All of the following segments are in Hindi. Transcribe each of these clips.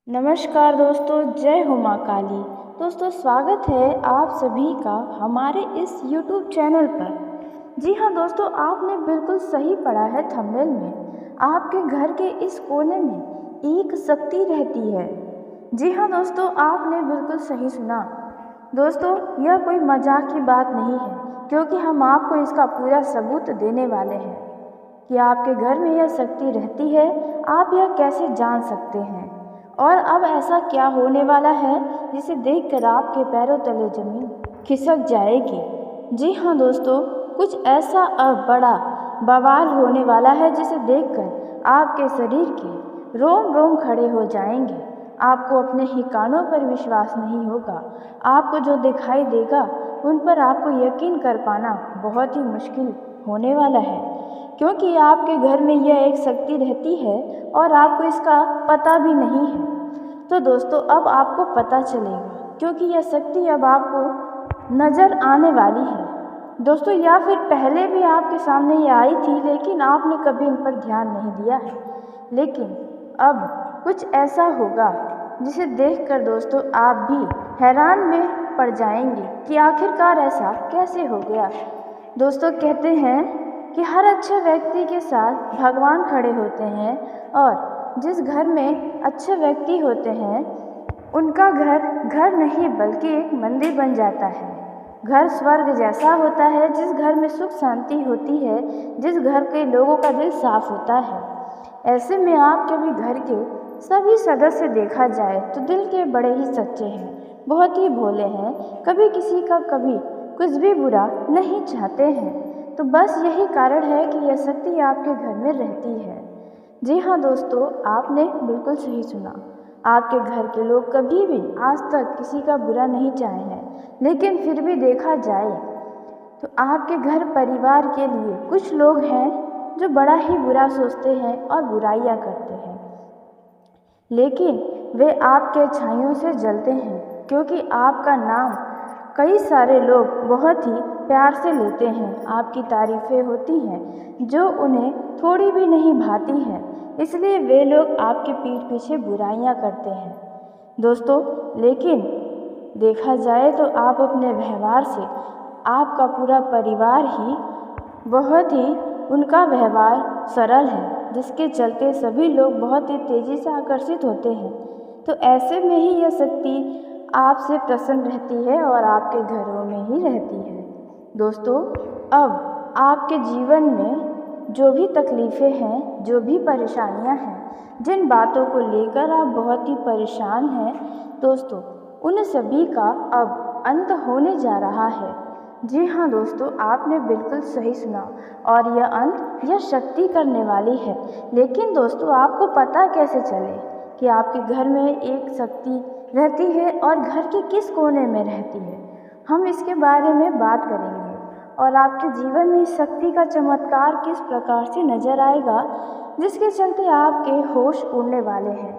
नमस्कार दोस्तों, जय हो माँ काली। दोस्तों, स्वागत है आप सभी का हमारे इस YouTube चैनल पर। जी हाँ दोस्तों, आपने बिल्कुल सही पढ़ा है थंबनेल में। आपके घर के इस कोने में एक शक्ति रहती है। जी हाँ दोस्तों, आपने बिल्कुल सही सुना। दोस्तों, यह कोई मजाक की बात नहीं है, क्योंकि हम आपको इसका पूरा सबूत देने वाले हैं कि आपके घर में यह शक्ति रहती है। आप यह कैसे जान सकते हैं और अब ऐसा क्या होने वाला है जिसे देखकर आपके पैरों तले जमीन खिसक जाएगी। जी हाँ दोस्तों, कुछ ऐसा अब बड़ा बवाल होने वाला है जिसे देखकर आपके शरीर के रोम रोम खड़े हो जाएंगे। आपको अपने ही कानों पर विश्वास नहीं होगा। आपको जो दिखाई देगा उन पर आपको यकीन कर पाना बहुत ही मुश्किल होने वाला है, क्योंकि आपके घर में यह एक शक्ति रहती है और आपको इसका पता भी नहीं है। तो दोस्तों, अब आपको पता चलेगा, क्योंकि यह शक्ति अब आपको नज़र आने वाली है दोस्तों। या फिर पहले भी आपके सामने ये आई थी, लेकिन आपने कभी इन पर ध्यान नहीं दिया है। लेकिन अब कुछ ऐसा होगा जिसे देखकर दोस्तों आप भी हैरान में पड़ जाएंगे कि आखिरकार ऐसा कैसे हो गया। दोस्तों, कहते हैं कि हर अच्छे व्यक्ति के साथ भगवान खड़े होते हैं, और जिस घर में अच्छे व्यक्ति होते हैं उनका घर नहीं बल्कि एक मंदिर बन जाता है। घर स्वर्ग जैसा होता है, जिस घर में सुख शांति होती है, जिस घर के लोगों का दिल साफ होता है। ऐसे में आपके भी घर के सभी सदस्य देखा जाए तो दिल के बड़े ही सच्चे हैं, बहुत ही भोले हैं, कभी किसी का कभी कुछ भी बुरा नहीं चाहते हैं। तो बस यही कारण है कि यह शक्ति आपके घर में रहती है। जी हाँ दोस्तों, आपने बिल्कुल सही सुना। आपके घर के लोग कभी भी आज तक किसी का बुरा नहीं चाहे हैं, लेकिन फिर भी देखा जाए तो आपके घर परिवार के लिए कुछ लोग हैं जो बड़ा ही बुरा सोचते हैं और बुराइयां करते हैं, लेकिन वे आपके अच्छाइयों से जलते हैं, क्योंकि आपका नाम कई सारे लोग बहुत ही प्यार से लेते हैं। आपकी तारीफ़ें होती हैं जो उन्हें थोड़ी भी नहीं भाती हैं, इसलिए वे लोग आपके पीठ पीछे बुराइयां करते हैं दोस्तों। लेकिन देखा जाए तो आप अपने व्यवहार से, आपका पूरा परिवार ही बहुत ही उनका व्यवहार सरल है, जिसके चलते सभी लोग बहुत ही तेज़ी से आकर्षित होते हैं। तो ऐसे में ही यह शक्ति आपसे प्रसन्न रहती है और आपके घरों में ही रहती है दोस्तों। अब आपके जीवन में जो भी तकलीफ़ें हैं, जो भी परेशानियां हैं, जिन बातों को लेकर आप बहुत ही परेशान हैं दोस्तों, उन सभी का अब अंत होने जा रहा है। जी हाँ दोस्तों, आपने बिल्कुल सही सुना, और यह अंत यह शक्ति करने वाली है। लेकिन दोस्तों, आपको पता कैसे चले कि आपके घर में एक शक्ति रहती है और घर के किस कोने में रहती है? हम इसके बारे में बात करेंगे, और आपके जीवन में इस शक्ति का चमत्कार किस प्रकार से नजर आएगा, जिसके चलते आपके होश उड़ने वाले हैं।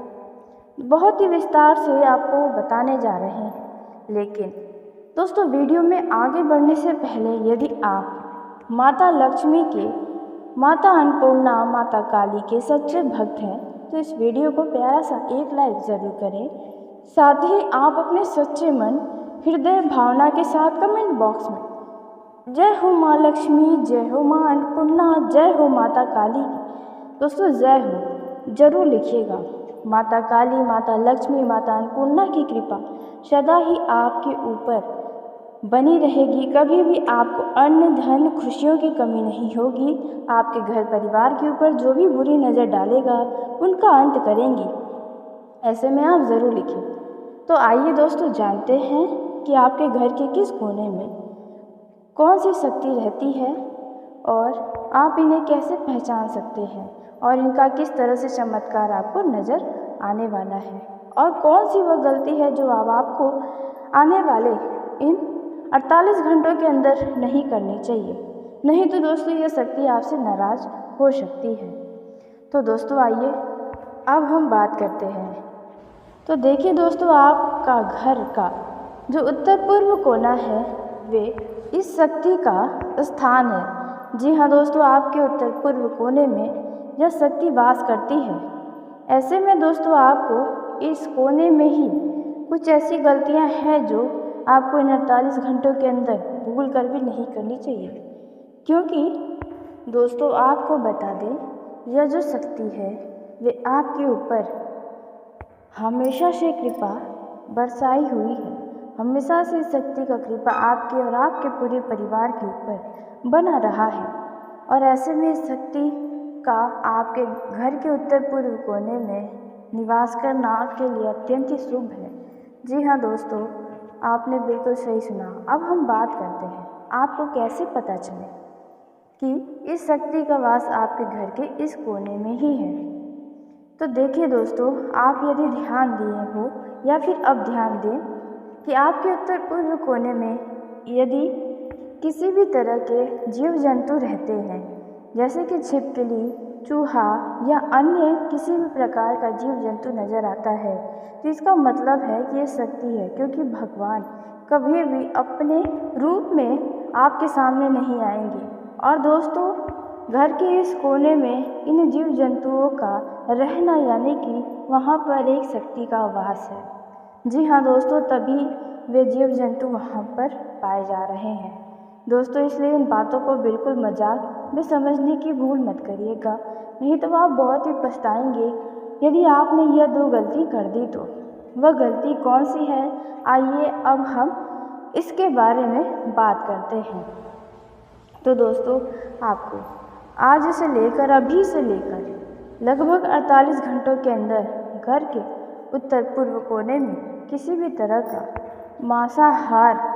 बहुत ही विस्तार से आपको बताने जा रहे हैं। लेकिन दोस्तों, वीडियो में आगे बढ़ने से पहले यदि आप माता लक्ष्मी के, माता अन्नपूर्णा, माता काली के सच्चे भक्त हैं तो इस वीडियो को प्यारा सा एक लाइक ज़रूर करें। साथ ही आप अपने सच्चे मन, हृदय, भावना के साथ कमेंट बॉक्स में जय हो माँ लक्ष्मी, जय हो माँ अन्नपूर्णा, जय हो माता काली दोस्तों जय हो जरूर लिखिएगा। माता काली, माता लक्ष्मी, माता अन्नपूर्णा की कृपा सदा ही आपके ऊपर बनी रहेगी। कभी भी आपको अन्न, धन, खुशियों की कमी नहीं होगी। आपके घर परिवार के ऊपर जो भी बुरी नज़र डालेगा उनका अंत करेंगी। ऐसे में आप ज़रूर लिखें। तो आइए दोस्तों, जानते हैं कि आपके घर के किस कोने में कौन सी शक्ति रहती है, और आप इन्हें कैसे पहचान सकते हैं, और इनका किस तरह से चमत्कार आपको नज़र आने वाला है, और कौन सी वह गलती है जो अब आपको आने वाले इन 48 घंटों के अंदर नहीं करनी चाहिए। नहीं तो दोस्तों, यह शक्ति आपसे नाराज़ हो सकती है। तो दोस्तों आइए अब हम बात करते हैं। तो देखिए दोस्तों, आपका घर का जो उत्तर पूर्व कोना है वे इस शक्ति का स्थान है। जी हाँ दोस्तों, आपके उत्तर पूर्व कोने में यह शक्ति वास करती है। ऐसे में दोस्तों, आपको इस कोने में ही कुछ ऐसी गलतियां हैं जो आपको इन 48 घंटों के अंदर भूल कर भी नहीं करनी चाहिए। क्योंकि दोस्तों आपको बता दें, यह जो शक्ति है वे आपके ऊपर हमेशा से कृपा बरसाई हुई है। हमेशा से इस शक्ति का कृपा आपके और आपके पूरे परिवार के ऊपर बना रहा है। और ऐसे में इस शक्ति का आपके घर के उत्तर पूर्व कोने में निवास करना आपके लिए अत्यंत ही शुभ है। जी हाँ दोस्तों, आपने बिल्कुल सही सुना। अब हम बात करते हैं आपको कैसे पता चले कि इस शक्ति का वास आपके घर के इस कोने में ही है। तो देखिए दोस्तों, आप यदि ध्यान दिए हो या फिर अब ध्यान दें कि आपके उत्तर पूर्व कोने में यदि किसी भी तरह के जीव जंतु रहते हैं, जैसे कि छिपकली, चूहा या अन्य किसी भी प्रकार का जीव जंतु नज़र आता है, तो इसका मतलब है कि ये शक्ति है। क्योंकि भगवान कभी भी अपने रूप में आपके सामने नहीं आएंगे। और दोस्तों, घर के इस कोने में इन जीव जंतुओं का रहना यानी कि वहाँ पर एक शक्ति का वास है। जी हाँ दोस्तों, तभी वे जीव जंतु वहाँ पर पाए जा रहे हैं। दोस्तों, इसलिए इन बातों को बिल्कुल मजाक में समझने की भूल मत करिएगा, नहीं तो आप बहुत ही पछताएंगे यदि आपने यह 2 गलती कर दी तो। वह गलती कौन सी है, आइए अब हम इसके बारे में बात करते हैं। तो दोस्तों, आपको आज से लेकर अभी से लेकर लगभग 48 घंटों के अंदर घर के उत्तर पूर्व कोने में किसी भी तरह का मांसाहार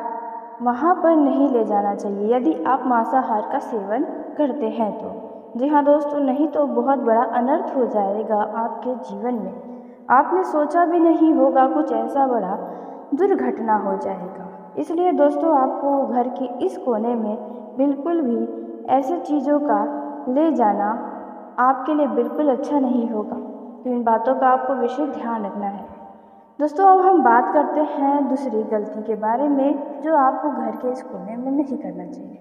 वहाँ पर नहीं ले जाना चाहिए, यदि आप मांसाहार का सेवन करते हैं तो। जी हाँ दोस्तों, नहीं तो बहुत बड़ा अनर्थ हो जाएगा आपके जीवन में। आपने सोचा भी नहीं होगा कुछ ऐसा बड़ा दुर्घटना हो जाएगा। इसलिए दोस्तों, आपको घर के इस कोने में बिल्कुल भी ऐसे चीज़ों का ले जाना आपके लिए बिल्कुल अच्छा नहीं होगा। तो इन बातों का आपको विशेष ध्यान रखना है। दोस्तों, अब हम बात करते हैं दूसरी गलती के बारे में जो आपको घर के इस कोने में नहीं करना चाहिए।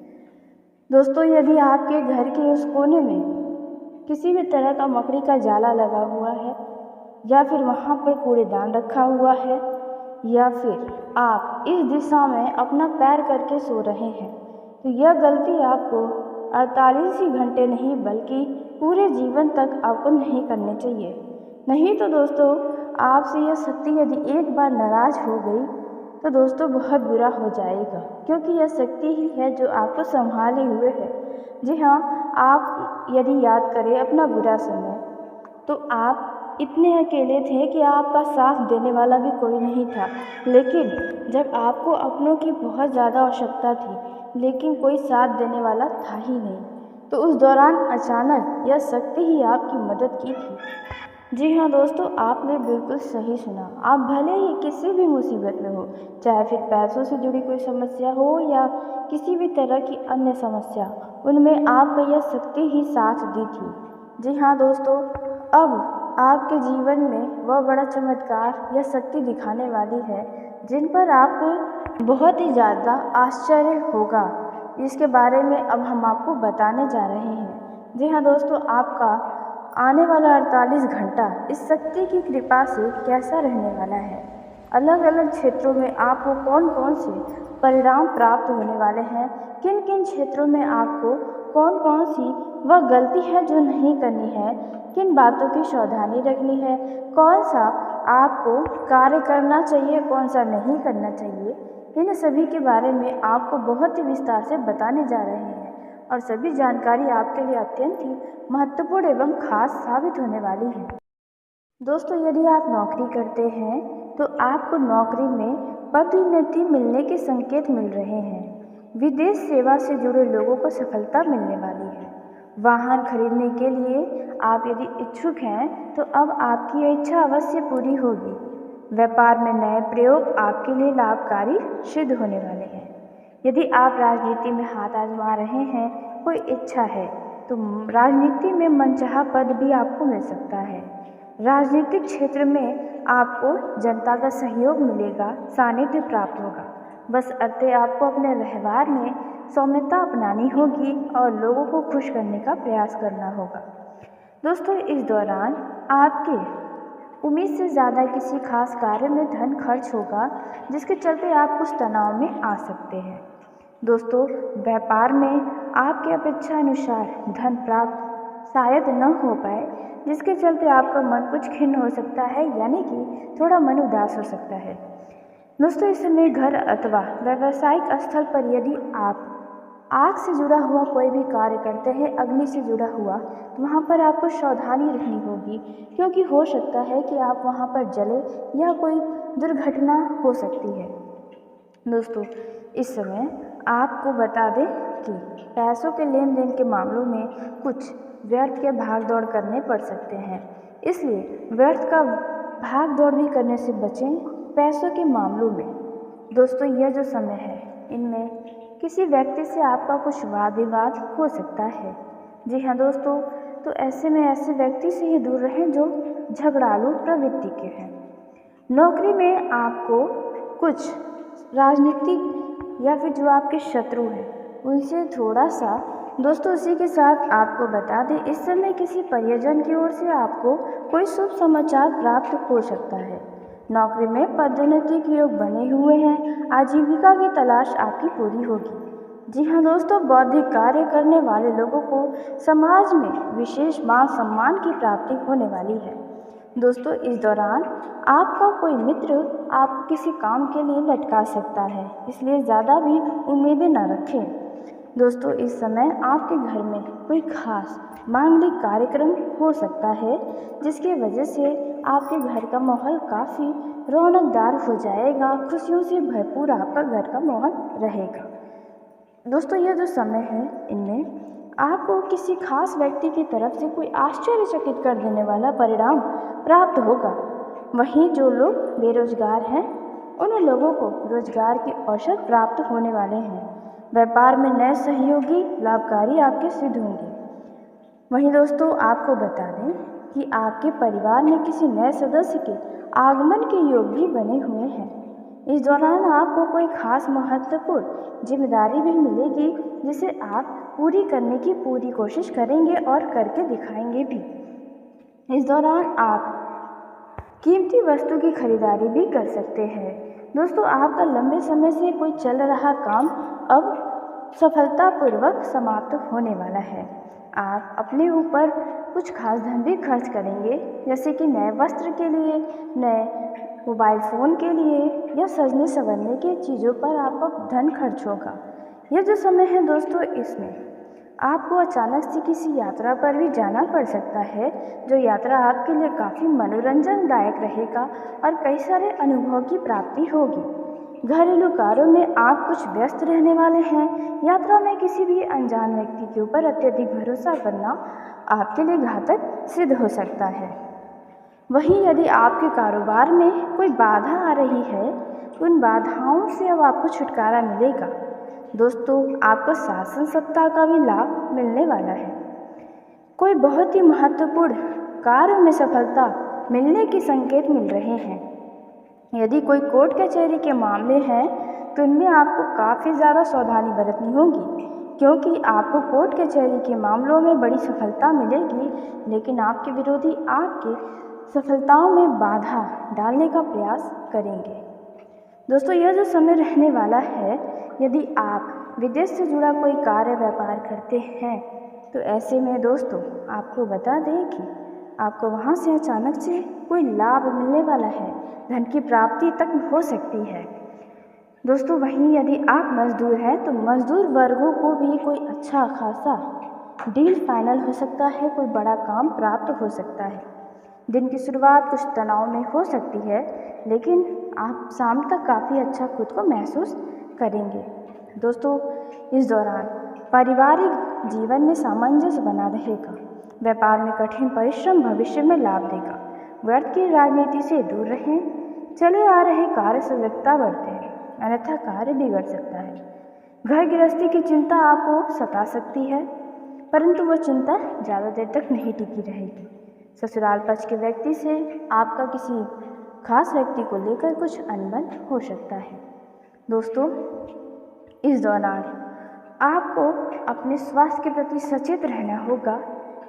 दोस्तों, यदि आपके घर के उस कोने में किसी भी तरह का मकड़ी का जाला लगा हुआ है, या फिर वहाँ पर कूड़ेदान रखा हुआ है, या फिर आप इस दिशा में अपना पैर करके सो रहे हैं, तो यह गलती आपको 48 ही घंटे नहीं बल्कि पूरे जीवन तक आपको नहीं करनी चाहिए। नहीं तो दोस्तों, आपसे यह शक्ति यदि एक बार नाराज हो गई तो दोस्तों बहुत बुरा हो जाएगा। क्योंकि यह शक्ति ही है जो आपको संभाले हुए है। जी हाँ, आप यदि याद करें अपना बुरा समय, तो आप इतने अकेले थे कि आपका साथ देने वाला भी कोई नहीं था। लेकिन जब आपको अपनों की बहुत ज़्यादा आवश्यकता थी लेकिन कोई साथ देने वाला था ही नहीं, तो उस दौरान अचानक यह शक्ति ही आपकी मदद की थी। जी हाँ दोस्तों, आपने बिल्कुल सही सुना। आप भले ही किसी भी मुसीबत में हो, चाहे फिर पैसों से जुड़ी कोई समस्या हो या किसी भी तरह की अन्य समस्या, उनमें आपको यह शक्ति ही साथ दी थी। जी हाँ दोस्तों, अब आपके जीवन में वह बड़ा चमत्कार या शक्ति दिखाने वाली है जिन पर आपको बहुत ही ज़्यादा आश्चर्य होगा, जिसके बारे में अब हम आपको बताने जा रहे हैं। जी हाँ दोस्तों, आपका आने वाला 48 घंटा इस शक्ति की कृपा से कैसा रहने वाला है, अलग अलग क्षेत्रों में आपको कौन कौन से परिणाम प्राप्त होने वाले हैं, किन किन क्षेत्रों में आपको कौन कौन सी वह गलती है जो नहीं करनी है, किन बातों की सावधानी रखनी है, कौन सा आपको कार्य करना चाहिए, कौन सा नहीं करना चाहिए, इन सभी के बारे में आपको बहुत ही विस्तार से बताने जा रहे हैं। और सभी जानकारी आपके लिए अत्यंत ही महत्वपूर्ण एवं खास साबित होने वाली है। दोस्तों, यदि आप नौकरी करते हैं तो आपको नौकरी में पदोन्नति मिलने के संकेत मिल रहे हैं। विदेश सेवा से जुड़े लोगों को सफलता मिलने वाली है। वाहन खरीदने के लिए आप यदि इच्छुक हैं तो अब आपकी इच्छा अवश्य पूरी होगी। व्यापार में नए प्रयोग आपके लिए लाभकारी सिद्ध होने वाले हैं। यदि आप राजनीति में हाथ आजमा रहे हैं, कोई इच्छा है, तो राजनीति में मनचाहा पद भी आपको मिल सकता है। राजनीतिक क्षेत्र में आपको जनता का सहयोग मिलेगा, सानिध्य प्राप्त होगा। बस अतः आपको अपने व्यवहार में सौम्यता अपनानी होगी और लोगों को खुश करने का प्रयास करना होगा। दोस्तों, इस दौरान आपके उम्मीद से ज़्यादा किसी खास कार्य में धन खर्च होगा, जिसके चलते आप कुछ तनाव में आ सकते हैं। दोस्तों, व्यापार में आपके अपेक्षा अनुसार धन प्राप्त शायद न हो पाए, जिसके चलते आपका मन कुछ खिन्न हो सकता है, यानी कि थोड़ा मन उदास हो सकता है। दोस्तों, इस समय घर अथवा व्यावसायिक स्थल पर यदि आप आग से जुड़ा हुआ कोई भी कार्य करते हैं, अग्नि से जुड़ा हुआ, तो वहाँ पर आपको सावधानी रखनी होगी, क्योंकि हो सकता है कि आप वहाँ पर जले या कोई दुर्घटना हो सकती है। दोस्तों, इस समय आपको बता दें कि पैसों के लेन देन के मामलों में कुछ व्यर्थ के भाग दौड़ करने पड़ सकते हैं, इसलिए व्यर्थ का भाग दौड़ भी करने से बचें पैसों के मामलों में। दोस्तों, यह जो समय है, इनमें किसी व्यक्ति से आपका कुछ वाद विवाद हो सकता है। जी हाँ दोस्तों, तो ऐसे में ऐसे व्यक्ति से ही दूर रहें जो झगड़ालू प्रवृत्ति के हैं। नौकरी में आपको कुछ राजनीतिक या फिर जो आपके शत्रु हैं, उनसे थोड़ा सा दोस्तों, इसी के साथ आपको बता दें, इस समय किसी परिजन की ओर से आपको कोई शुभ समाचार प्राप्त हो सकता है। नौकरी में पदोन्नति के योग बने हुए हैं। आजीविका की तलाश आपकी पूरी होगी। जी हाँ दोस्तों, बौद्धिक कार्य करने वाले लोगों को समाज में विशेष मान सम्मान की प्राप्ति होने वाली है। दोस्तों, इस दौरान आपका कोई मित्र आपको किसी काम के लिए लटका सकता है, इसलिए ज़्यादा भी उम्मीदें न रखें। दोस्तों, इस समय आपके घर में कोई खास मांगलिक कार्यक्रम हो सकता है, जिसकी वजह से आपके घर का माहौल काफ़ी रौनकदार हो जाएगा। खुशियों से भरपूर आपका घर का माहौल रहेगा। दोस्तों, यह जो समय है, इनमें आपको किसी खास व्यक्ति की तरफ से कोई आश्चर्यचकित कर देने वाला परिणाम प्राप्त होगा। वहीं जो लोग बेरोजगार हैं, उन लोगों को रोजगार के अवसर प्राप्त होने वाले हैं। व्यापार में नए सहयोगी लाभकारी आपके सिद्ध होंगे। वहीं दोस्तों, आपको बता दें कि आपके परिवार में किसी नए सदस्य के आगमन के योग भी बने हुए हैं। इस दौरान आपको कोई खास महत्वपूर्ण जिम्मेदारी भी मिलेगी, जिसे आप पूरी करने की पूरी कोशिश करेंगे और करके दिखाएंगे भी। इस दौरान आप कीमती वस्तु की खरीदारी भी कर सकते हैं। दोस्तों, आपका लंबे समय से कोई चल रहा काम अब सफलतापूर्वक समाप्त होने वाला है। आप अपने ऊपर कुछ खास धन भी खर्च करेंगे, जैसे कि नए वस्त्र के लिए, नए मोबाइल फ़ोन के लिए या सजने संवरने की चीज़ों पर आपका धन खर्च होगा। यह जो समय है दोस्तों, इसमें आपको अचानक से किसी यात्रा पर भी जाना पड़ सकता है, जो यात्रा आपके लिए काफ़ी मनोरंजनदायक रहेगा और कई सारे अनुभव की प्राप्ति होगी। घरेलू कार्यों में आप कुछ व्यस्त रहने वाले हैं। यात्रा में किसी भी अनजान व्यक्ति के ऊपर अत्यधिक भरोसा करना आपके लिए घातक सिद्ध हो सकता है। वहीं यदि आपके कारोबार में कोई बाधा आ रही है, तो उन बाधाओं से अब आपको छुटकारा मिलेगा। दोस्तों, आपको शासन सत्ता का भी लाभ मिलने वाला है। कोई बहुत ही महत्वपूर्ण कार्य में सफलता मिलने के संकेत मिल रहे हैं। यदि कोई कोर्ट कचहरी के मामले हैं, तो इनमें आपको काफ़ी ज़्यादा सावधानी बरतनी होगी, क्योंकि आपको कोर्ट कचहरी के मामलों में बड़ी सफलता मिलेगी, लेकिन आपके विरोधी आपके सफलताओं में बाधा डालने का प्रयास करेंगे। दोस्तों, यह जो समय रहने वाला है, यदि आप विदेश से जुड़ा कोई कार्य व्यापार करते हैं, तो ऐसे में दोस्तों आपको बता दें कि आपको वहाँ से अचानक से कोई लाभ मिलने वाला है, धन की प्राप्ति तक हो सकती है। दोस्तों, वहीं यदि आप मजदूर हैं, तो मजदूर वर्गों को भी कोई अच्छा खासा डील फाइनल हो सकता है, कोई बड़ा काम प्राप्त हो सकता है। दिन की शुरुआत कुछ तनाव में हो सकती है, लेकिन आप शाम तक काफ़ी अच्छा खुद को महसूस करेंगे। दोस्तों, इस दौरान पारिवारिक जीवन में सामंजस्य बना रहेगा। व्यापार में कठिन परिश्रम भविष्य में लाभ देगा। व्यर्थ की राजनीति से दूर रहें। चले आ रहे कार्य सजगता बरतें, अन्यथा कार्य बिगड़ सकता है। घर गृहस्थी की चिंता आपको सता सकती है, परंतु वह चिंता ज़्यादा देर तक नहीं टिकी रहेगी। ससुराल पक्ष के व्यक्ति से आपका किसी खास व्यक्ति को लेकर कुछ अनबन हो सकता है। दोस्तों, इस दौरान आपको अपने स्वास्थ्य के प्रति सचेत रहना होगा,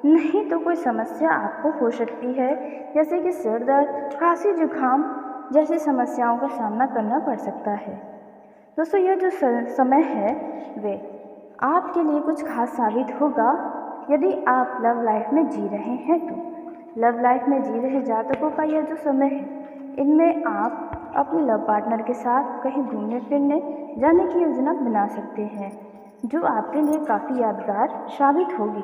नहीं तो कोई समस्या आपको हो सकती है, जैसे कि सिर दर्द, खांसी, जुकाम जैसी समस्याओं का सामना करना पड़ सकता है। दोस्तों, यह जो समय है वे आपके लिए कुछ खास साबित होगा यदि आप लव लाइफ में जी रहे हैं तो। लव लाइफ में जी रहे जातकों का यह जो समय है, इनमें आप अपने लव पार्टनर के साथ कहीं घूमने फिरने जाने की योजना बना सकते हैं, जो आपके लिए काफ़ी यादगार साबित होगी।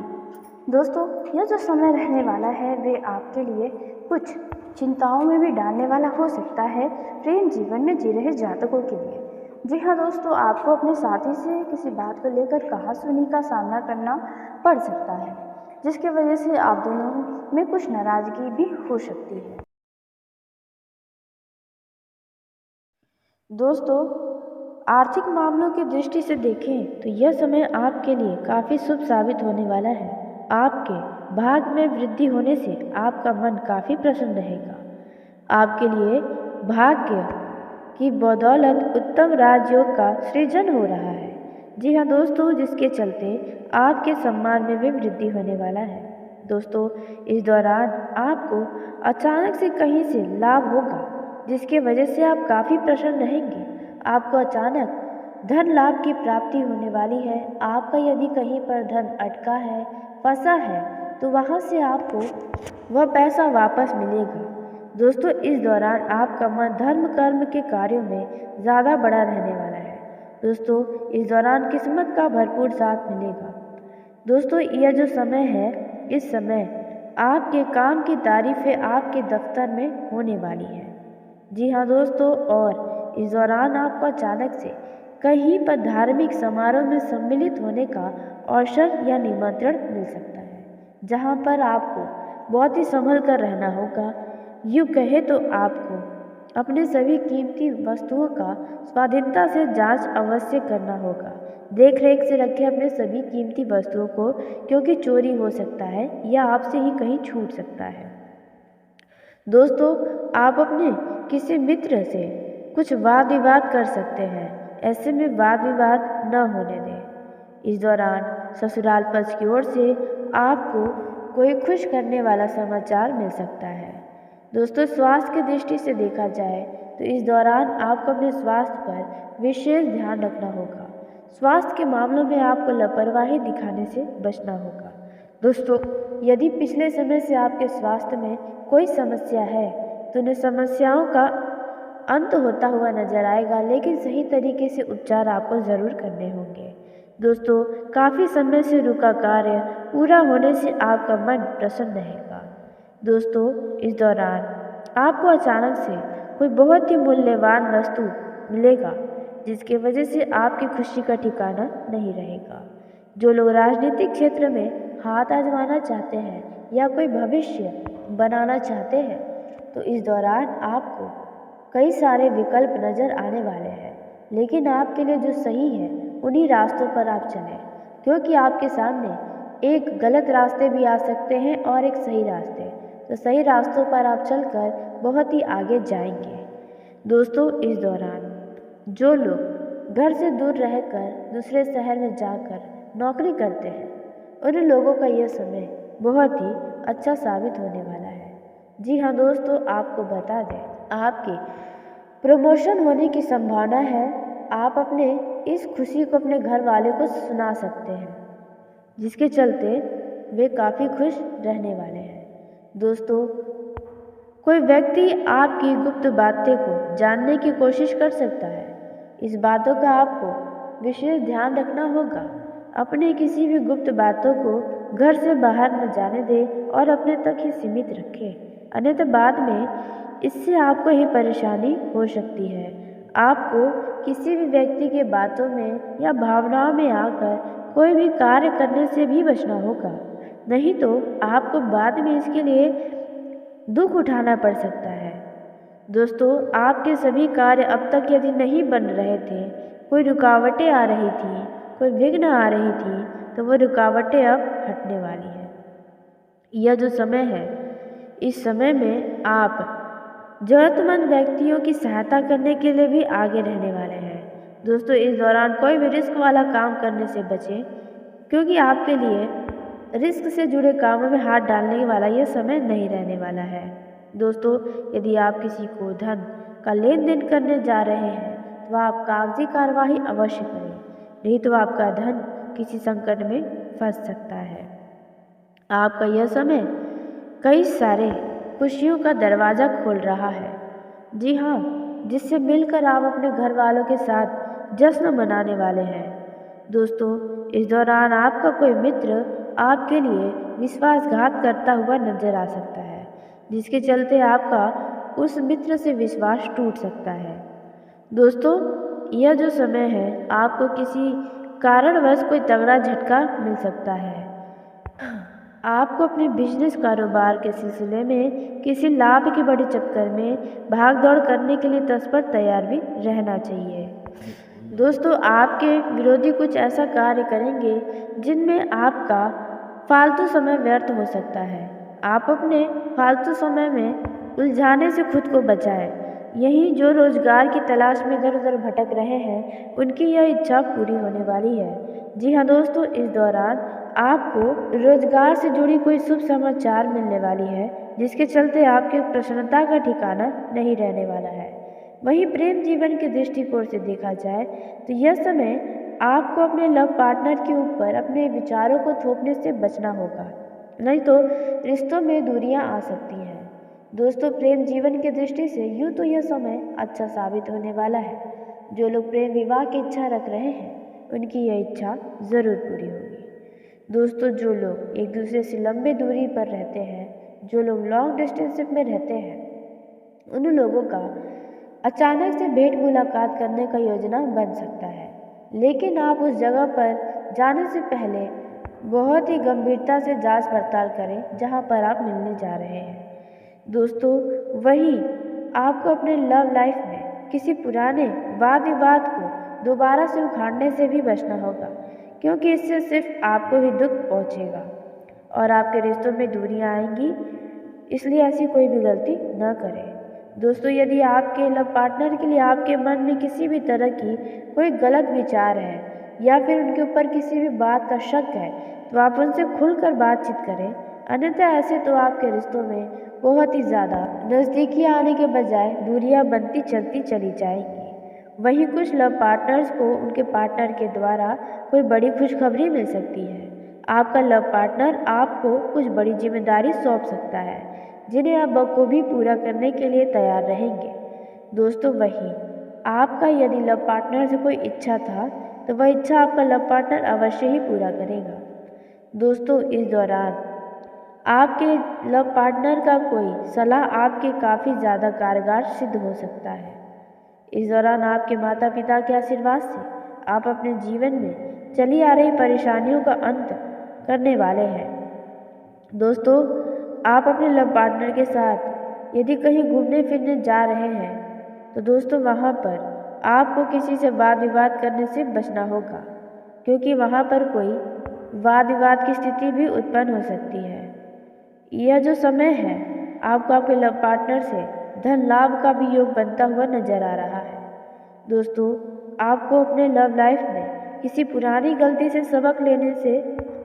दोस्तों, यह जो समय रहने वाला है वे आपके लिए कुछ चिंताओं में भी डालने वाला हो सकता है प्रेम जीवन में जी रहे जातकों के लिए। जी हाँ दोस्तों, आपको अपने साथी से किसी बात को लेकर कहासुनी का सामना करना पड़ सकता है, जिसकी वजह से आप दोनों में कुछ नाराजगी भी हो सकती है। दोस्तों, आर्थिक मामलों की दृष्टि से देखें तो यह समय आपके लिए काफ़ी शुभ साबित होने वाला है। आपके भाग में वृद्धि होने से आपका मन काफ़ी प्रसन्न रहेगा। आपके लिए भाग्य की बदौलत उत्तम राजयोग का सृजन हो रहा है। जी हाँ दोस्तों, जिसके चलते आपके सम्मान में भी वृद्धि होने वाला है। दोस्तों, इस दौरान आपको अचानक से कहीं से लाभ होगा, जिसकी वजह से आप काफ़ी प्रसन्न रहेंगे। आपको अचानक धन लाभ की प्राप्ति होने वाली है। आपका यदि कहीं पर धन अटका है, फंसा है, तो वहाँ से आपको वह पैसा वापस मिलेगा। दोस्तों, इस दौरान आपका मन धर्म कर्म के कार्यों में ज़्यादा बड़ा रहने वाला है। दोस्तों, इस दौरान किस्मत का भरपूर साथ मिलेगा। दोस्तों, यह जो समय है, इस समय आपके काम की तारीफें आपके दफ्तर में होने वाली है। जी हाँ दोस्तों, और इस दौरान आपको अचानक से कहीं पर धार्मिक समारोह में सम्मिलित होने का अवसर या निमंत्रण मिल सकता है, जहाँ पर आपको बहुत ही संभल कर रहना होगा। यूँ कहे तो आपको अपने सभी कीमती वस्तुओं का स्वाधीनता से जांच अवश्य करना होगा। देख रेख से रखें अपने सभी कीमती वस्तुओं को, क्योंकि चोरी हो सकता है या आपसे ही कहीं छूट सकता है। दोस्तों, आप अपने किसी मित्र से कुछ वाद विवाद कर सकते हैं, ऐसे में वाद विवाद न होने दें। इस दौरान ससुराल पक्ष की ओर से आपको कोई खुश करने वाला समाचार मिल सकता है। दोस्तों, स्वास्थ्य की दृष्टि से देखा जाए तो इस दौरान आपको अपने स्वास्थ्य पर विशेष ध्यान रखना होगा। स्वास्थ्य के मामलों में आपको लापरवाही दिखाने से बचना होगा। दोस्तों, यदि पिछले समय से आपके स्वास्थ्य में कोई समस्या है तो उन समस्याओं का अंत होता हुआ नजर आएगा, लेकिन सही तरीके से उपचार आपको ज़रूर करने होंगे। दोस्तों, काफ़ी समय से रुका कार्य पूरा होने से आपका मन प्रसन्न रहेगा। दोस्तों, इस दौरान आपको अचानक से कोई बहुत ही मूल्यवान वस्तु मिलेगा, जिसकी वजह से आपकी खुशी का ठिकाना नहीं रहेगा। जो लोग राजनीतिक क्षेत्र में हाथ आजमाना चाहते हैं या कोई भविष्य बनाना चाहते हैं, तो इस दौरान आपको कई सारे विकल्प नज़र आने वाले हैं, लेकिन आपके लिए जो सही है उन्हीं रास्तों पर आप चलें, क्योंकि आपके सामने एक गलत रास्ते भी आ सकते हैं और एक सही रास्ते। तो सही रास्तों पर आप चलकर बहुत ही आगे जाएंगे। दोस्तों, इस दौरान जो लोग घर से दूर रहकर दूसरे शहर में जाकर नौकरी करते हैं, उन लोगों का यह समय बहुत ही अच्छा साबित होने वाला है। जी हाँ दोस्तों, आपको बता दें, आपके प्रमोशन होने की संभावना है। आप अपने इस खुशी को अपने घर वाले को सुना सकते हैं, जिसके चलते वे काफ़ी खुश रहने वाले हैं। दोस्तों, कोई व्यक्ति आपकी गुप्त बातें को जानने की कोशिश कर सकता है। इस बातों का आपको विशेष ध्यान रखना होगा। अपने किसी भी गुप्त बातों को घर से बाहर न जाने दें और अपने तक ही सीमित रखें, अन्यथा बाद में इससे आपको ही परेशानी हो सकती है। आपको किसी भी व्यक्ति के बातों में या भावनाओं में आकर कोई भी कार्य करने से भी बचना होगा, नहीं तो आपको बाद में इसके लिए दुख उठाना पड़ सकता है। दोस्तों, आपके सभी कार्य अब तक यदि नहीं बन रहे थे, कोई रुकावटें आ रही थी, कोई विघ्न आ रही थी, तो वो रुकावटें अब हटने वाली हैं। यह जो समय है, इस समय में आप जरूरतमंद व्यक्तियों की सहायता करने के लिए भी आगे रहने वाले हैं। दोस्तों, इस दौरान कोई भी रिस्क वाला काम करने से बचें, क्योंकि आपके लिए रिस्क से जुड़े कामों में हाथ डालने वाला यह समय नहीं रहने वाला है। दोस्तों, यदि आप किसी को धन का लेन देन करने जा रहे हैं तो आप कागजी कार्यवाही अवश्य करें, नहीं तो आपका धन किसी संकट में फंस सकता है। आपका यह समय कई सारे खुशियों का दरवाज़ा खोल रहा है। जी हाँ, जिससे मिलकर आप अपने घर वालों के साथ जश्न मनाने वाले हैं। दोस्तों, इस दौरान आपका कोई मित्र आपके लिए विश्वासघात करता हुआ नजर आ सकता है, जिसके चलते आपका उस मित्र से विश्वास टूट सकता है। दोस्तों, यह जो समय है आपको किसी कारणवश कोई तगड़ा झटका मिल सकता है। आपको अपने बिजनेस कारोबार के सिलसिले में किसी लाभ के बड़े चक्कर में भाग दौड़ करने के लिए तत्पर तैयार भी रहना चाहिए। दोस्तों, आपके विरोधी कुछ ऐसा कार्य करेंगे जिनमें आपका फालतू समय व्यर्थ हो सकता है। आप अपने फालतू समय में उलझाने से खुद को बचाएं। यही जो रोजगार की तलाश में इधर उधर भटक रहे हैं, उनकी यह इच्छा पूरी होने वाली है। जी हाँ दोस्तों, इस दौरान आपको रोजगार से जुड़ी कोई शुभ समाचार मिलने वाली है, जिसके चलते आपकी प्रसन्नता का ठिकाना नहीं रहने वाला है। वहीं प्रेम जीवन के दृष्टिकोण से देखा जाए तो यह समय आपको अपने लव पार्टनर के ऊपर अपने विचारों को थोपने से बचना होगा, नहीं तो रिश्तों में दूरियां आ सकती हैं। दोस्तों, प्रेम जीवन की दृष्टि से यूँ तो यह समय अच्छा साबित होने वाला है। जो लोग प्रेम विवाह की इच्छा रख रहे हैं, उनकी यह इच्छा ज़रूर पूरी होगी। दोस्तों, जो लोग एक दूसरे से लंबे दूरी पर रहते हैं, जो लोग लॉन्ग डिस्टेंसशिप में रहते हैं, उन लोगों का अचानक से भेंट मुलाकात करने का योजना बन सकता है। लेकिन आप उस जगह पर जाने से पहले बहुत ही गंभीरता से जांच पड़ताल करें जहां पर आप मिलने जा रहे हैं। दोस्तों, वही आपको अपने लव लाइफ में किसी पुराने वाद विवाद को दोबारा से उखाड़ने से भी बचना होगा, क्योंकि इससे सिर्फ आपको ही दुख पहुंचेगा और आपके रिश्तों में दूरियां आएंगी। इसलिए ऐसी कोई भी गलती न करें। दोस्तों, यदि आपके लव पार्टनर के लिए आपके मन में किसी भी तरह की कोई गलत विचार है या फिर उनके ऊपर किसी भी बात का शक है, तो आप उनसे खुलकर बातचीत करें। अन्यथा ऐसे तो आपके रिश्तों में बहुत ही ज़्यादा नज़दीकी आने के बजाय दूरियां बनती चलती चली जाएंगी। वहीं कुछ लव पार्टनर्स को उनके पार्टनर के द्वारा कोई बड़ी खुशखबरी मिल सकती है। आपका लव पार्टनर आपको कुछ बड़ी जिम्मेदारी सौंप सकता है, जिन्हें आप बखूबी पूरा करने के लिए तैयार रहेंगे। दोस्तों, वहीं आपका यदि लव पार्टनर से कोई इच्छा था तो वह इच्छा आपका लव पार्टनर अवश्य ही पूरा करेगा। दोस्तों, इस दौरान आपके लव पार्टनर का कोई सलाह आपके काफ़ी ज़्यादा कारगर सिद्ध हो सकता है। इस दौरान आपके माता पिता के आशीर्वाद से आप अपने जीवन में चली आ रही परेशानियों का अंत करने वाले हैं। दोस्तों, आप अपने लव पार्टनर के साथ यदि कहीं घूमने फिरने जा रहे हैं तो दोस्तों वहाँ पर आपको किसी से वाद विवाद करने से बचना होगा, क्योंकि वहाँ पर कोई वाद विवाद की स्थिति भी उत्पन्न हो सकती है। यह जो समय है आपको आपके लव पार्टनर से धन लाभ का भी योग बनता हुआ नजर आ रहा है। दोस्तों, आपको अपने लव लाइफ में किसी पुरानी गलती से सबक लेने से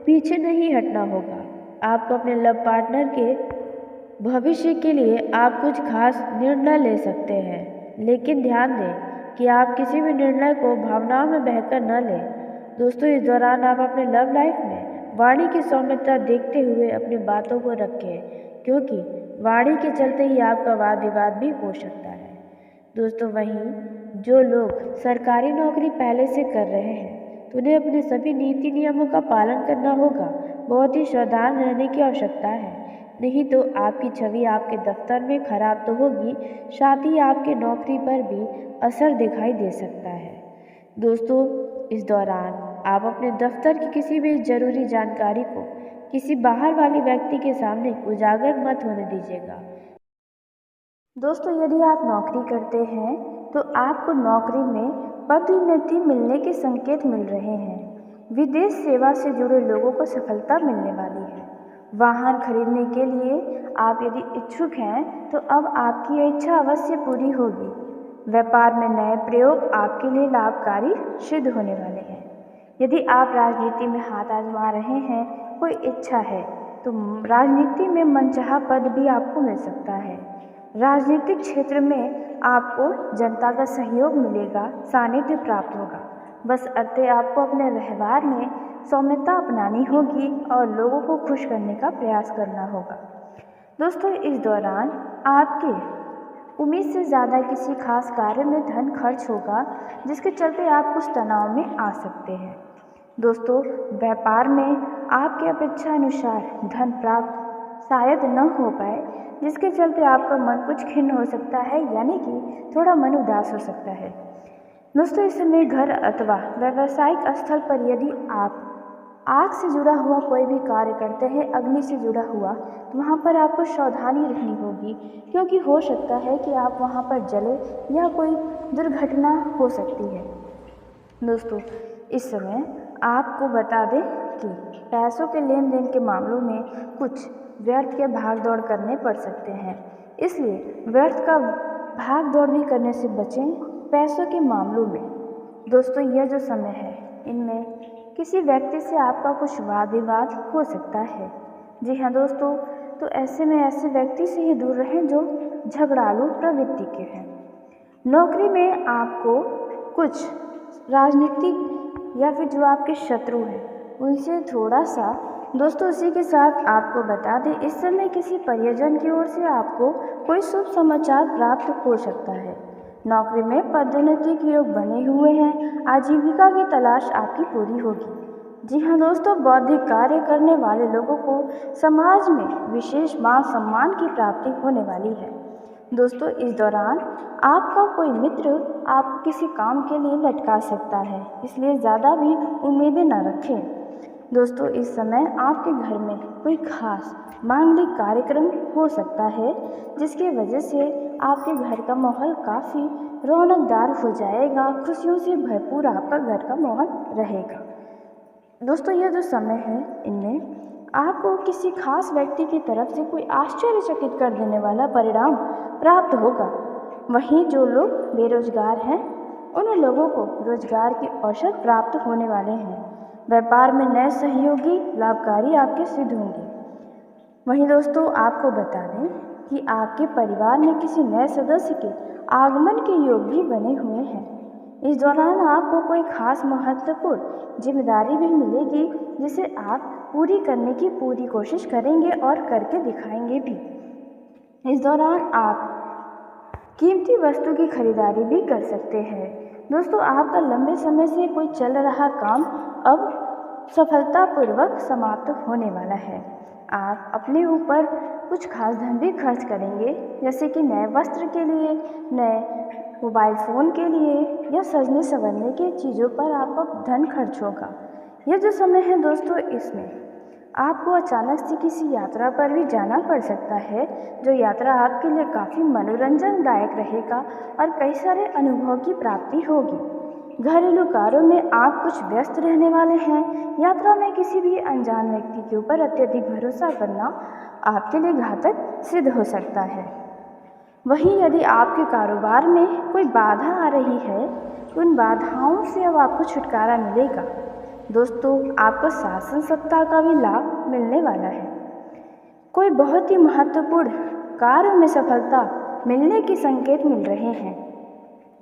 पीछे नहीं हटना होगा। आपको अपने लव पार्टनर के भविष्य के लिए आप कुछ खास निर्णय ले सकते हैं, लेकिन ध्यान दें कि आप किसी भी निर्णय को भावनाओं में बहकर न लें। दोस्तों, इस दौरान आप अपने लव लाइफ में वाणी की सौम्यता देखते हुए अपनी बातों को रखें, क्योंकि वाणी के चलते ही आपका वाद विवाद भी हो सकता है। दोस्तों, वहीं जो लोग सरकारी नौकरी पहले से कर रहे हैं तो उन्हें अपने सभी नीति नियमों का पालन करना होगा। बहुत ही सावधान रहने की आवश्यकता है, नहीं तो आपकी छवि आपके दफ्तर में खराब तो होगी, साथ ही आपके नौकरी पर भी असर दिखाई दे सकता है। दोस्तों, इस दौरान आप अपने दफ्तर की किसी भी जरूरी जानकारी को किसी बाहर वाले व्यक्ति के सामने उजागर मत होने दीजिएगा। दोस्तों, यदि आप नौकरी करते हैं तो आपको नौकरी में पदोन्नति मिलने के संकेत मिल रहे हैं। विदेश सेवा से जुड़े लोगों को सफलता मिलने वाली है। वाहन खरीदने के लिए आप यदि इच्छुक हैं तो अब आपकी यह इच्छा अवश्य पूरी होगी। व्यापार में नए प्रयोग आपके लिए लाभकारी सिद्ध होने वाले हैं। यदि आप राजनीति में हाथ आजमा रहे हैं, कोई इच्छा है तो राजनीति में मनचाहा पद भी आपको मिल सकता है। राजनीतिक क्षेत्र में आपको जनता का सहयोग मिलेगा, सानिध्य प्राप्त होगा। बस अतः आपको अपने व्यवहार में सौम्यता अपनानी होगी और लोगों को खुश करने का प्रयास करना होगा। दोस्तों, इस दौरान आपके उम्मीद से ज़्यादा किसी खास कार्य में धन खर्च होगा, जिसके चलते आप कुछ तनाव में आ सकते हैं। दोस्तों, व्यापार में आपके अपेक्षा अनुसार धन प्राप्त शायद न हो पाए, जिसके चलते आपका मन कुछ खिन्न हो सकता है, यानी कि थोड़ा मन उदास हो सकता है। दोस्तों, इस समय घर अथवा व्यावसायिक स्थल पर यदि आप आग से जुड़ा हुआ कोई भी कार्य करते हैं, अग्नि से जुड़ा हुआ, तो वहाँ पर आपको सावधानी रखनी होगी, क्योंकि हो सकता है कि आप वहाँ पर जले या कोई दुर्घटना हो सकती है। दोस्तों, इस समय आपको बता दें कि पैसों के लेन देन के मामलों में कुछ व्यर्थ के भाग दौड़ करने पड़ सकते हैं, इसलिए व्यर्थ का भाग दौड़ भी करने से बचें पैसों के मामलों में। दोस्तों, यह जो समय है, इनमें किसी व्यक्ति से आपका कुछ वाद विवाद हो सकता है। जी हाँ दोस्तों, तो ऐसे में ऐसे व्यक्ति से ही दूर रहें जो झगड़ालू प्रवृत्ति के हैं। नौकरी में आपको कुछ राजनीतिक या फिर जो आपके शत्रु हैं उनसे थोड़ा सा, दोस्तों उसी के साथ आपको बता दें, इस समय किसी परिजन की ओर से आपको कोई शुभ समाचार प्राप्त हो सकता है। नौकरी में पदोन्नति के योग बने हुए हैं, आजीविका की तलाश आपकी पूरी होगी। जी हाँ दोस्तों, बौद्धिक कार्य करने वाले लोगों को समाज में विशेष मान सम्मान की प्राप्ति होने वाली है। दोस्तों, इस दौरान आपका कोई मित्र आपको किसी काम के लिए लटका सकता है, इसलिए ज़्यादा भी उम्मीदें न रखें। दोस्तों, इस समय आपके घर में कोई खास मांगलिक कार्यक्रम हो सकता है, जिसकी वजह से आपके घर का माहौल काफ़ी रौनकदार हो जाएगा, खुशियों से भरपूर आपका घर का माहौल रहेगा। दोस्तों, यह जो समय है, इनमें आपको किसी खास व्यक्ति की तरफ से कोई आश्चर्यचकित कर देने वाला परिणाम प्राप्त होगा। वहीं जो लोग बेरोजगार हैं, उन लोगों को रोजगार के अवसर प्राप्त होने वाले हैं। व्यापार में नए सहयोगी लाभकारी आपके सिद्ध होंगे। वहीं दोस्तों, आपको बता दें कि आपके परिवार में किसी नए सदस्य के आगमन के योग भी बने हुए हैं। इस दौरान आपको कोई खास महत्वपूर्ण जिम्मेदारी भी मिलेगी, जिसे आप पूरी करने की पूरी कोशिश करेंगे और करके दिखाएंगे भी। इस दौरान आप कीमती वस्तु की खरीदारी भी कर सकते हैं। दोस्तों, आपका लंबे समय से कोई चल रहा काम अब सफलतापूर्वक समाप्त होने वाला है। आप अपने ऊपर कुछ खास धन भी खर्च करेंगे, जैसे कि नए वस्त्र के लिए, नए मोबाइल फ़ोन के लिए या सजने संवरने की चीज़ों पर आपका धन खर्च होगा। यह जो समय है दोस्तों, इसमें आपको अचानक से किसी यात्रा पर भी जाना पड़ सकता है, जो यात्रा आपके लिए काफ़ी मनोरंजनदायक रहेगा और कई सारे अनुभव की प्राप्ति होगी। घरेलू कार्यों में आप कुछ व्यस्त रहने वाले हैं। यात्रा में किसी भी अनजान व्यक्ति के ऊपर अत्यधिक भरोसा करना आपके लिए घातक सिद्ध हो सकता है। वहीं यदि आपके कारोबार में कोई बाधा आ रही है, तो उन बाधाओं से अब आपको छुटकारा मिलेगा। दोस्तों, आपको शासन सत्ता का भी लाभ मिलने वाला है। कोई बहुत ही महत्वपूर्ण कार्य में सफलता मिलने के संकेत मिल रहे हैं।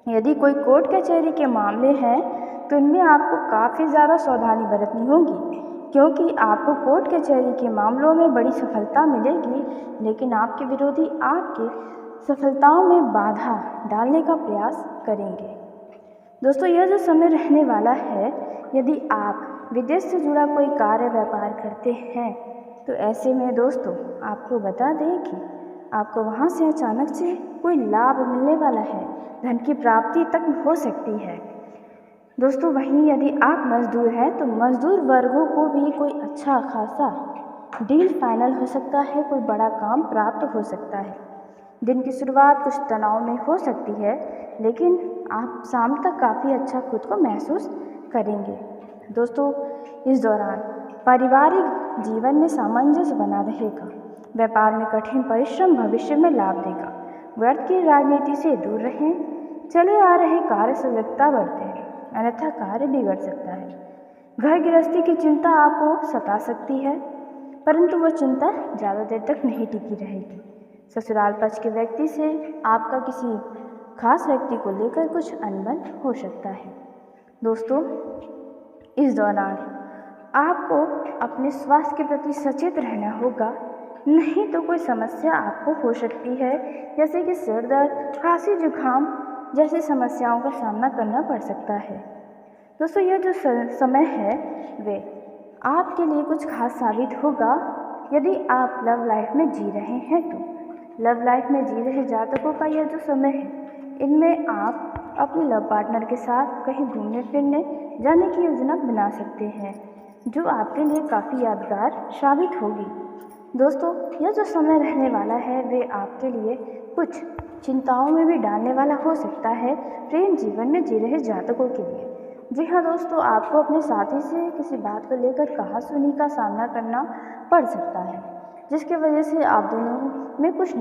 यदि कोई कोर्ट कचहरी के मामले हैं, तो इनमें आपको काफ़ी ज़्यादा सावधानी बरतनी होगी, क्योंकि आपको कोर्ट कचहरी के मामलों में बड़ी सफलता मिलेगी, लेकिन आपके विरोधी आपके सफलताओं में बाधा डालने का प्रयास करेंगे। दोस्तों, यह जो समय रहने वाला है, यदि आप विदेश से जुड़ा कोई कार्य व्यापार करते हैं, तो ऐसे में दोस्तों आपको बता दें कि आपको वहाँ से अचानक से कोई लाभ मिलने वाला है, धन की प्राप्ति तक हो सकती है। दोस्तों, वहीं यदि आप मजदूर हैं, तो मजदूर वर्गों को भी कोई अच्छा खासा डील फाइनल हो सकता है, कोई बड़ा काम प्राप्त हो सकता है। दिन की शुरुआत कुछ तनाव में हो सकती है, लेकिन आप शाम तक काफ़ी अच्छा खुद को महसूस करेंगे। दोस्तों, इस दौरान पारिवारिक जीवन में सामंजस्य बना रहेगा। व्यापार में कठिन परिश्रम भविष्य में लाभ देगा। व्यर्थ की राजनीति से दूर रहें। चले आ रहे कार्य सजगता बरतें, अन्यथा कार्य बिगड़ सकता है। घर गृहस्थी की चिंता आपको सता सकती है। परंतु वह चिंता ज़्यादा देर तक नहीं टिकी रहेगी। ससुराल पक्ष के व्यक्ति से आपका किसी खास व्यक्ति को लेकर कुछ अनबन हो सकता है। दोस्तों, इस दौरान आपको अपने स्वास्थ्य के प्रति सचेत रहना होगा, नहीं तो कोई समस्या आपको हो सकती है, जैसे कि सिर दर्द, खांसी, जुकाम जैसी समस्याओं का सामना करना पड़ सकता है। दोस्तों, यह जो समय है वे आपके लिए कुछ खास साबित होगा यदि आप लव लाइफ में जी रहे हैं तो। लव लाइफ में जी रहे जातकों का यह जो समय है, इनमें आप अपने लव पार्टनर के साथ कहीं घूमने फिरने जाने की योजना बना सकते हैं, जो आपके लिए काफ़ी यादगार साबित होगी। दोस्तों, यह जो समय रहने वाला है वे आपके लिए कुछ चिंताओं में भी डालने वाला हो सकता है प्रेम जीवन में जी रहे जातकों के लिए। जी हाँ दोस्तों, आपको अपने साथी से किसी बात को लेकर कहासुनी का सामना करना पड़ सकता है, जिसकी वजह से आप दोनों में कुछ